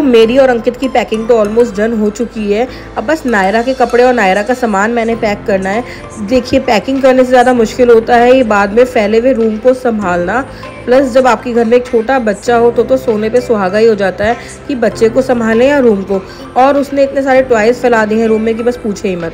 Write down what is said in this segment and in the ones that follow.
मेरी और अंकित की पैकिंग तो ऑलमोस्ट डन हो चुकी है। अब बस नायरा के कपड़े और नायरा का सामान मैंने पैक करना है। देखिए, पैकिंग करने से ज़्यादा मुश्किल होता है ये बाद में फैले हुए रूम को संभालना। प्लस जब आपके घर में एक छोटा बच्चा हो तो सोने पे सुहागा ही हो जाता है कि बच्चे को संभालें या रूम को। और उसने इतने सारे टॉयज़ फैला दिए हैं रूम में कि बस पूछे ही मत।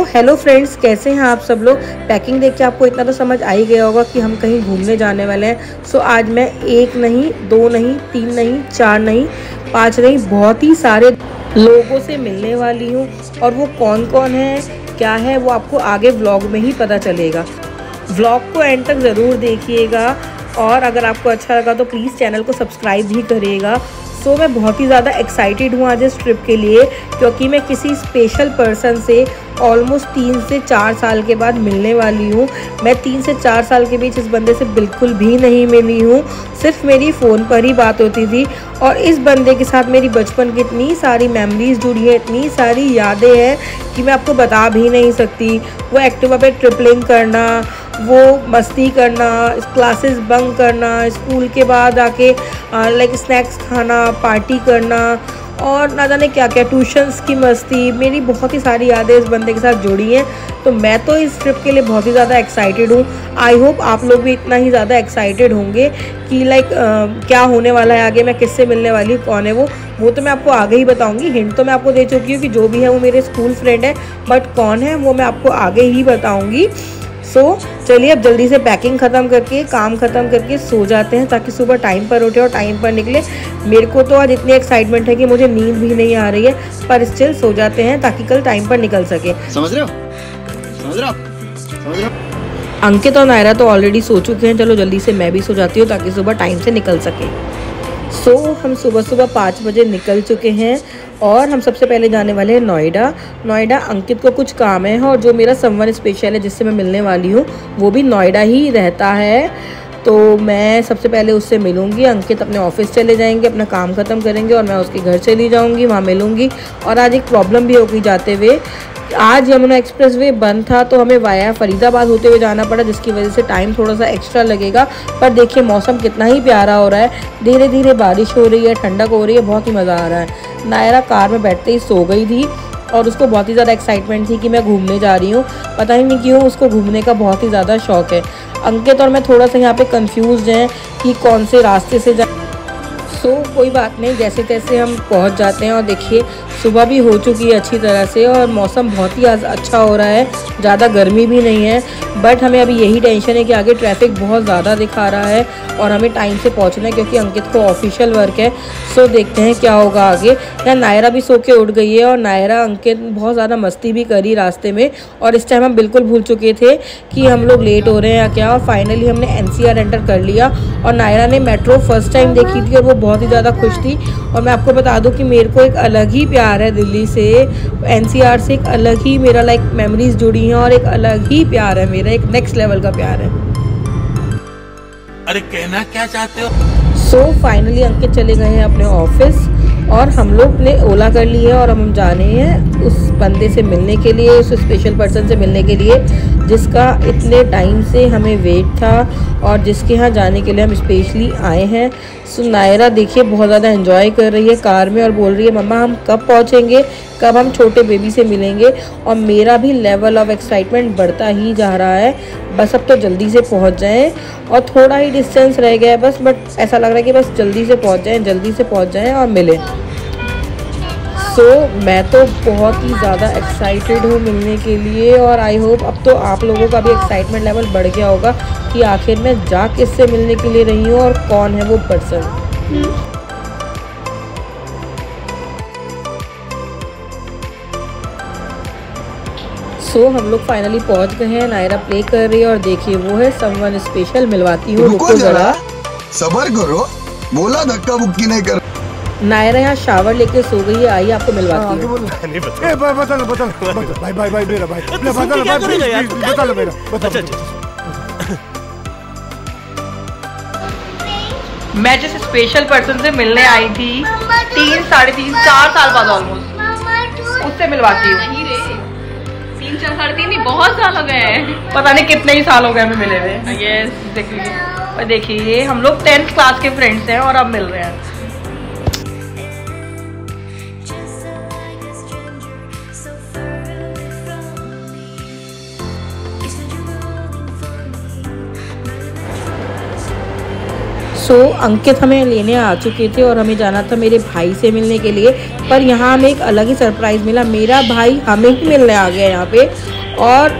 हेलो फ्रेंड्स, कैसे हैं आप सब लोग। पैकिंग देख के आपको इतना तो समझ आ ही गया होगा कि हम कहीं घूमने जाने वाले हैं। आज मैं 1 नहीं, 2 नहीं, 3 नहीं, 4 नहीं, 5 नहीं, बहुत ही सारे लोगों से मिलने वाली हूँ। और वो कौन कौन है, क्या है, वो आपको आगे व्लॉग में ही पता चलेगा। व्लॉग को एंड तक ज़रूर देखिएगा और अगर आपको अच्छा लगा तो प्लीज़ चैनल को सब्सक्राइब भी करिएगा। मैं बहुत ही ज़्यादा एक्साइटेड हूँ आज इस ट्रिप के लिए, क्योंकि मैं किसी स्पेशल पर्सन से ऑलमोस्ट 3 से 4 साल के बाद मिलने वाली हूँ। मैं 3 से 4 साल के बीच इस बंदे से बिल्कुल भी नहीं मिली हूँ, सिर्फ मेरी फ़ोन पर ही बात होती थी। और इस बंदे के साथ मेरी बचपन की इतनी सारी मेमोरीज जुड़ी है, इतनी सारी यादें हैं कि मैं आपको बता भी नहीं सकती। वो एक्टिवा पे ट्रिपलिंग करना, वो मस्ती करना, क्लासेस बंक करना, स्कूल के बाद आके लाइक स्नैक्स खाना, पार्टी करना और ना जाने क्या क्या, ट्यूशन्स की मस्ती, मेरी बहुत ही सारी यादें इस बंदे के साथ जुड़ी हैं। तो मैं तो इस ट्रिप के लिए बहुत ही ज़्यादा एक्साइटेड हूँ। आई होप आप लोग भी इतना ही ज़्यादा एक्साइटेड होंगे कि लाइक क्या होने वाला है आगे, मैं किससे मिलने वाली हूँ, कौन है वो तो मैं आपको आगे ही बताऊँगी। हिंट तो मैं आपको दे चुकी हूँ कि जो भी है वो मेरे स्कूल फ्रेंड है, बट कौन है वो मैं आपको आगे ही बताऊँगी। चलिए अब जल्दी से पैकिंग ख़त्म करके, काम ख़त्म करके सो जाते हैं ताकि सुबह टाइम पर उठे और टाइम पर निकले। मेरे को तो आज इतनी एक्साइटमेंट है कि मुझे नींद भी नहीं आ रही है, पर स्टिल सो जाते हैं ताकि कल टाइम पर निकल सके। समझ रहे हो? अंकित और नायरा तो ऑलरेडी सो चुके हैं। चलो जल्दी से मैं भी सो जाती हूँ ताकि सुबह टाइम से निकल सके। हम सुबह 5 बजे निकल चुके हैं और हम सबसे पहले जाने वाले हैं नोएडा। अंकित को कुछ काम है और जो मेरा समवन स्पेशल है जिससे मैं मिलने वाली हूँ वो भी नोएडा ही रहता है, तो मैं सबसे पहले उससे मिलूंगी। अंकित अपने ऑफिस चले जाएंगे, अपना काम ख़त्म करेंगे और मैं उसके घर चली जाऊंगी, वहाँ मिलूंगी। और आज एक प्रॉब्लम भी हो गई जाते हुए, आज यमुना एक्सप्रेसवे बंद था तो हमें वाया फरीदाबाद होते हुए जाना पड़ा, जिसकी वजह से टाइम थोड़ा सा एक्स्ट्रा लगेगा। पर देखिए मौसम कितना ही प्यारा हो रहा है, धीरे धीरे बारिश हो रही है, ठंडक हो रही है, बहुत ही मज़ा आ रहा है। नायरा कार में बैठते ही सो गई थी और उसको बहुत ही ज़्यादा एक्साइटमेंट थी कि मैं घूमने जा रही हूँ। पता ही नहीं क्यों उसको घूमने का बहुत ही ज़्यादा शौक है। अंकित और मैं थोड़ा सा यहाँ पे कंफ्यूज हैं कि कौन से रास्ते से जा। कोई बात नहीं, जैसे तैसे हम पहुँच जाते हैं। और देखिए सुबह भी हो चुकी है अच्छी तरह से और मौसम बहुत ही अच्छा हो रहा है, ज़्यादा गर्मी भी नहीं है। बट हमें अभी यही टेंशन है कि आगे ट्रैफिक बहुत ज़्यादा दिखा रहा है और हमें टाइम से पहुंचना है क्योंकि अंकित को ऑफिशियल वर्क है। देखते हैं क्या होगा आगे। यहाँ नायरा भी सो के उठ गई है और नायरा अंकित बहुत ज़्यादा मस्ती भी करी रास्ते में। और इस टाइम हम बिल्कुल भूल चुके थे कि हम लोग लेट हो रहे हैं या क्या। और फाइनली हमने NCR एंटर कर लिया और नायरा ने मेट्रो फर्स्ट टाइम देखी थी और वो बहुत ही ज़्यादा खुश थी। और मैं आपको बता दूं कि मेरे को एक अलग ही प्यार है दिल्ली से, NCR से एक अलग ही मेरा लाइक मेमोरीज जुड़ी हैं और एक अलग ही प्यार है मेरा, एक नेक्स्ट लेवल का प्यार है। अरे कहना क्या चाहते हो? फाइनली अंकित चले गए हैं अपने ऑफिस और हम लोग ने ओला कर ली है और हम जा रहे हैं उस बंदे से मिलने के लिए, उस स्पेशल पर्सन से मिलने के लिए जिसका इतने टाइम से हमें वेट था और जिसके यहाँ जाने के लिए हम स्पेशली आए हैं। नायरा देखिए बहुत ज़्यादा एंजॉय कर रही है कार में और बोल रही है मम्मा हम कब पहुँचेंगे, कब हम छोटे बेबी से मिलेंगे। और मेरा भी लेवल ऑफ एक्साइटमेंट बढ़ता ही जा रहा है, बस अब तो जल्दी से पहुँच जाएं। और थोड़ा ही डिस्टेंस रह गया है बस, बट ऐसा लग रहा है कि बस जल्दी से पहुँच जाएं और मिलें। मैं तो बहुत ही ज़्यादा एक्साइटेड हूँ मिलने के लिए और आई होप अब तो आप लोगों का भी एक्साइटमेंट लेवल बढ़ गया होगा कि आखिर मैं जा किससे मिलने के लिए रही हूँ और कौन है वो पर्सन। हम लोग फाइनली पहुँच गए हैं। नायरा प्ले कर रही है और देखिए वो है समवन स्पेशल। मिलवाती हूँ, रुको जरा सब्र करो, बोला धक्का मुक्की नहीं कर। नायरा यहाँ शावर लेके सो गई है, आइए आपको मिलवाती हूँ। मैं जिस स्पेशल पर्सन से मिलने आई थी 3, साढ़े 3, 4 साल बाद ऑलमोस्ट, उससे मिलवाती हूँ। नहीं रे, 3, 4, साढ़े 3 नहीं, बहुत साल हो गए हैं। पता नहीं कितने ही साल हो गए हमें मिले हुए। यस, देखिए और देखिए हम लोग 10th क्लास के फ्रेंड्स हैं और अब मिल रहे हैं। अंकित हमें लेने आ चुके थे और हमें जाना था मेरे भाई से मिलने के लिए, पर यहाँ हमें एक अलग ही सरप्राइज़ मिला। मेरा भाई हमें ही मिलने आ गया यहाँ पे, और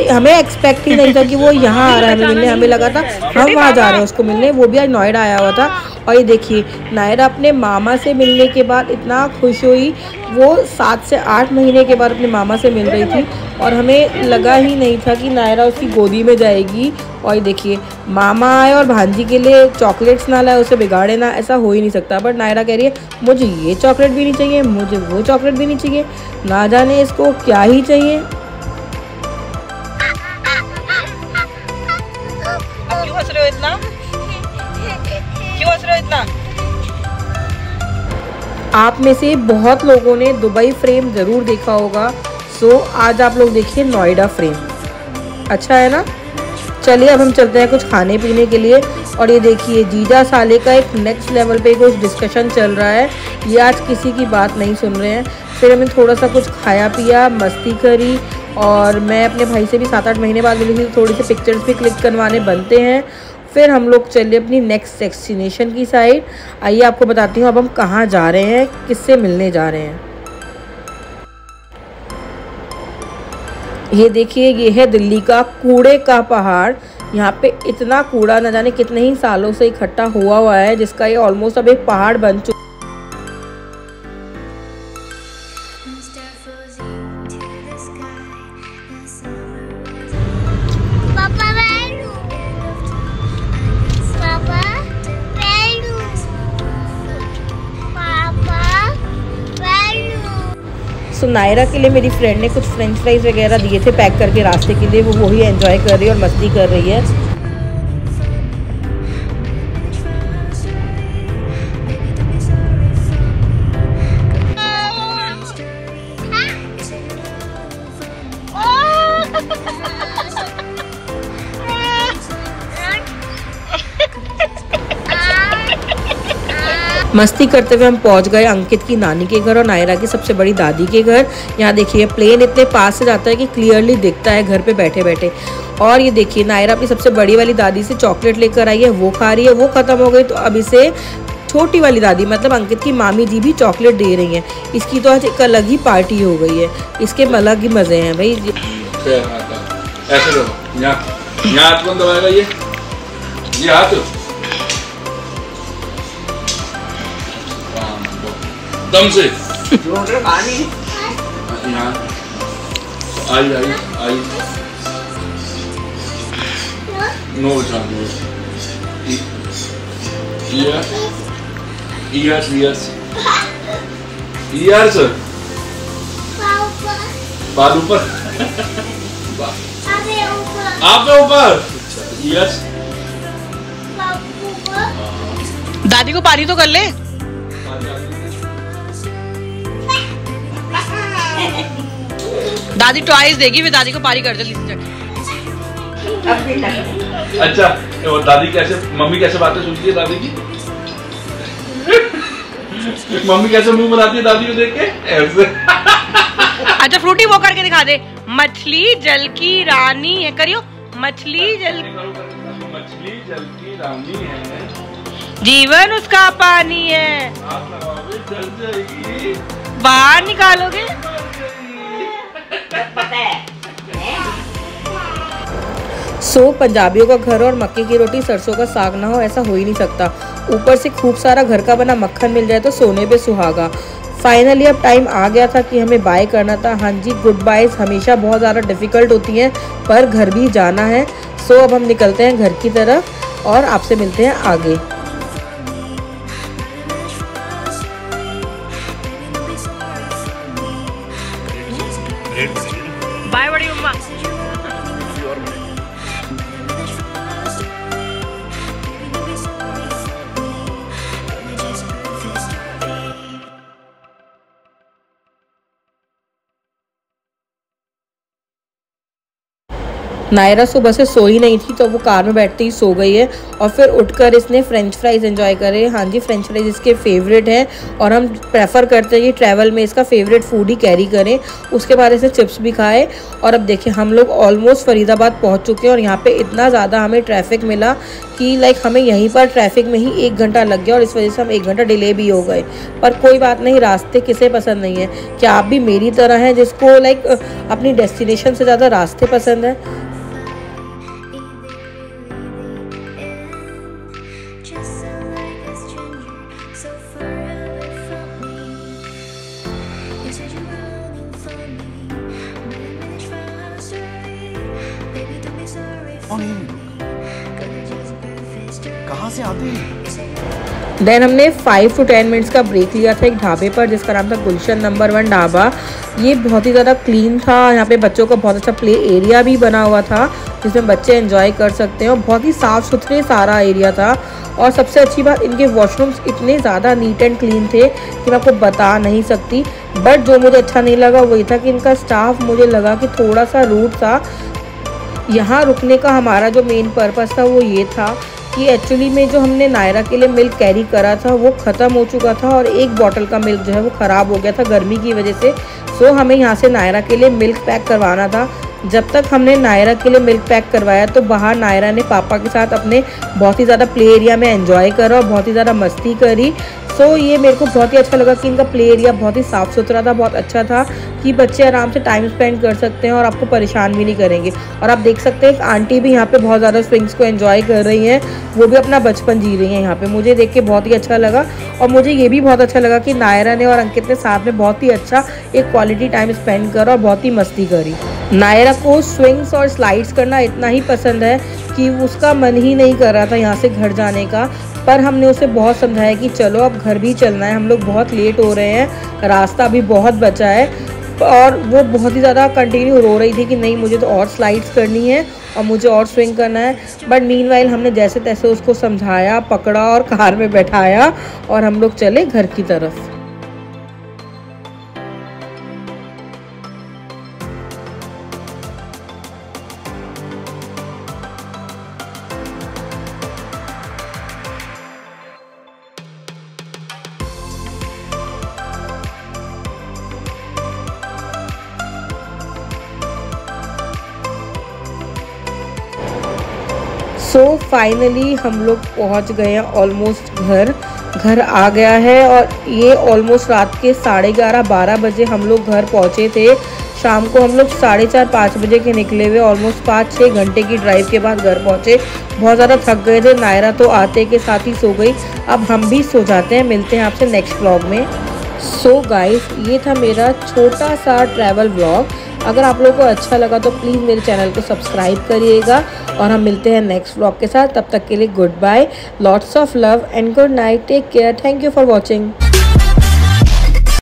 हमें एक्सपेक्ट ही नहीं था कि वो यहाँ आ रहा है हमें मिलने। हमें लगा था हम वहाँ जा रहे हैं उसको मिलने। वो भी आज नोएडा आया हुआ था। और ये देखिए नायरा अपने मामा से मिलने के बाद इतना खुश हुई। वो 7 से 8 महीने के बाद अपने मामा से मिल रही थी और हमें लगा ही नहीं था कि नायरा उसकी गोदी में जाएगी। और ये देखिए मामा आए और भांजी के लिए चॉकलेट्स ना लाए, उसे बिगाड़े ना, ऐसा हो ही नहीं सकता। बट नायरा कह रही है मुझे ये चॉकलेट भी नहीं चाहिए, मुझे वो चॉकलेट भी नहीं चाहिए, ना जाने इसको क्या ही चाहिए। क्यों हंस रहे हो इतना? क्यों हंस रहे हो इतना? आप में से बहुत लोगों ने दुबई फ्रेम ज़रूर देखा होगा। सो आज आप लोग देखिए नोएडा फ्रेम। अच्छा है ना? चलिए अब हम चलते हैं कुछ खाने पीने के लिए। और ये देखिए जीजा साले का एक नेक्स्ट लेवल पे कुछ डिस्कशन चल रहा है। ये आज किसी की बात नहीं सुन रहे हैं। फिर हमने थोड़ा सा कुछ खाया पिया, मस्ती करी, और मैं अपने भाई से भी 7-8 महीने बाद मिली थी, तो थोड़ी सी पिक्चर्स भी क्लिक करवाने बनते हैं। फिर हम लोग चले अपनी नेक्स्ट डेस्टिनेशन की साइड। आइए आपको बताती हूँ अब हम कहाँ जा रहे हैं, किससे मिलने जा रहे हैं। ये देखिए ये है दिल्ली का कूड़े का पहाड़। यहाँ पे इतना कूड़ा न जाने कितने ही सालों से इकट्ठा हुआ है, जिसका ये ऑलमोस्ट अब एक पहाड़ बन चुका है। सो नायरा के लिए मेरी फ्रेंड ने कुछ फ्रेंच फ्राइज वगैरह दिए थे पैक करके रास्ते के लिए। वो वही एंजॉय कर रही है और मस्ती कर रही है। मस्ती करते हुए हम पहुंच गए अंकित की नानी के घर और नायरा की सबसे बड़ी दादी के घर। यहाँ देखिए प्लेन इतने पास से जाता है कि क्लियरली दिखता है घर पे बैठे बैठे। और ये देखिए नायरा अपनी सबसे बड़ी वाली दादी से चॉकलेट लेकर आई है, वो खा रही है। वो खत्म हो गई तो अब इसे छोटी वाली दादी मतलब अंकित की मामी जी भी चॉकलेट दे रही हैं। इसकी तो आज एक अलग ही पार्टी हो गई है, इसके अलग ही मजे हैं भाई। ऐसे लो, यहाँ हाथ कौन दबाएगा? ये हाथ दम से पानी यहाँ आई नो ईयर्स बाल ऊपर आप ऊपर ईयर्स। दादी को पारी तो कर ले। दादी टॉयज देगी, फिर दादी को पारी कर दे। अच्छा वो दादी कैसे, मम्मी कैसे बातें सुनती है दादी की? मम्मी कैसे मुंह बनाती है दादी को देख के ऐसे? अच्छा फ्रूटी वो करके दिखा दे। मछली जल की रानी है, करियो। मछली जल की रानी है, जीवन उसका पानी है, जल जाएगी, बाहर निकालोगे। पंजाबियों का घर और मक्के की रोटी सरसों का साग ना हो ऐसा हो ही नहीं सकता। ऊपर से खूब सारा घर का बना मक्खन मिल जाए तो सोने पे सुहागा। फाइनली अब टाइम आ गया था कि हमें बाय करना था। हाँ जी, गुड बाइज हमेशा बहुत ज़्यादा डिफ़िकल्ट होती हैं, पर घर भी जाना है। सो अब हम निकलते हैं घर की तरफ और आपसे मिलते हैं आगे। बाय बड़ी मम्मा। नायरा सुबह से सोई नहीं थी तो वो कार में बैठते ही सो गई है और फिर उठकर इसने फ्रेंच फ्राइज़ एंजॉय करे। हाँ जी, फ्रेंच फ्राइज़ इसके फेवरेट हैं और हम प्रेफर करते हैं कि ट्रैवल में इसका फेवरेट फूड ही कैरी करें। उसके बाद इसने चिप्स भी खाए और अब देखिए हम लोग ऑलमोस्ट फरीदाबाद पहुँच चुके हैं और यहाँ पर इतना ज़्यादा हमें ट्रैफिक मिला कि हमें यहीं पर ट्रैफिक में ही 1 घंटा लग गया और इस वजह से हम 1 घंटा डिले भी हो गए। पर कोई बात नहीं, रास्ते किसे पसंद नहीं है। क्या आप भी मेरी तरह हैं जिसको अपनी डेस्टिनेशन से ज़्यादा रास्ते पसंद है? कहाँ से आते हैं? देन हमने 5 to 10 मिनट्स का ब्रेक लिया था एक ढाबे पर जिसका नाम था गुलशन नंबर 1 ढाबा। ये बहुत ही ज़्यादा क्लीन था। यहाँ पे बच्चों का बहुत अच्छा प्ले एरिया भी बना हुआ था जिसमें बच्चे एंजॉय कर सकते हैं और बहुत ही साफ़ सुथरे सारा एरिया था। और सबसे अच्छी बात, इनके वॉशरूम्स इतने ज़्यादा नीट एंड क्लीन थे कि मैं आपको बता नहीं सकती। बट जो मुझे अच्छा नहीं लगा वही था कि इनका स्टाफ मुझे लगा कि थोड़ा सा रूड था। यहाँ रुकने का हमारा जो मेन पर्पस था वो ये था कि एक्चुअली में जो हमने नायरा के लिए मिल्क कैरी करा था वो ख़त्म हो चुका था और एक बॉटल का मिल्क जो है वो ख़राब हो गया था गर्मी की वजह से। सो हमें यहाँ से नायरा के लिए मिल्क पैक करवाना था। जब तक हमने नायरा के लिए मिल्क पैक करवाया तो बाहर नायरा ने पापा के साथ अपने बहुत ही ज़्यादा प्ले एरिया में एंजॉय करा और बहुत ही ज़्यादा मस्ती करी। सो ये मेरे को बहुत ही अच्छा लगा कि इनका प्ले एरिया बहुत ही साफ़ सुथरा था, बहुत अच्छा था कि बच्चे आराम से टाइम स्पेंड कर सकते हैं और आपको परेशान भी नहीं करेंगे। और आप देख सकते हैं एक आंटी भी यहाँ पे बहुत ज़्यादा स्विंग्स को एंजॉय कर रही हैं, वो भी अपना बचपन जी रही हैं यहाँ पे। मुझे देख के बहुत ही अच्छा लगा और मुझे ये भी बहुत अच्छा लगा कि नायरा ने और अंकित ने साथ में बहुत ही अच्छा एक क्वालिटी टाइम स्पेंड करा और बहुत ही मस्ती करी। नायरा को स्विंग्स और स्लाइड्स करना इतना ही पसंद है कि उसका मन ही नहीं कर रहा था यहाँ से घर जाने का। पर हमने उसे बहुत समझाया कि चलो अब घर भी चलना है, हम लोग बहुत लेट हो रहे हैं, रास्ता भी बहुत बचा है। और वो बहुत ही ज़्यादा कंटिन्यू रो रही थी कि नहीं मुझे तो और स्लाइड्स करनी है और मुझे और स्विंग करना है। बट मीनवाइल हमने जैसे तैसे उसको समझाया, पकड़ा और कार में बैठाया और हम लोग चले घर की तरफ। सो फाइनली हम लोग पहुंच गए हैं ऑलमोस्ट घर आ गया है और ये ऑलमोस्ट रात के 11:30-12 बजे हम लोग घर पहुंचे थे। शाम को हम लोग 4:30-5 बजे के निकले हुए, ऑलमोस्ट 5-6 घंटे की ड्राइव के बाद घर पहुंचे। बहुत ज़्यादा थक गए थे, नायरा तो आते के साथ ही सो गई। अब हम भी सो जाते हैं, मिलते हैं आपसे नेक्स्ट व्लॉग में। सो गाइस, ये था मेरा छोटा सा ट्रैवल व्लॉग। अगर आप लोगों को अच्छा लगा तो प्लीज़ मेरे चैनल को सब्सक्राइब करिएगा और हम मिलते हैं नेक्स्ट व्लॉग के साथ। तब तक के लिए goodbye, lots of love and good night, take care, thank you for watching.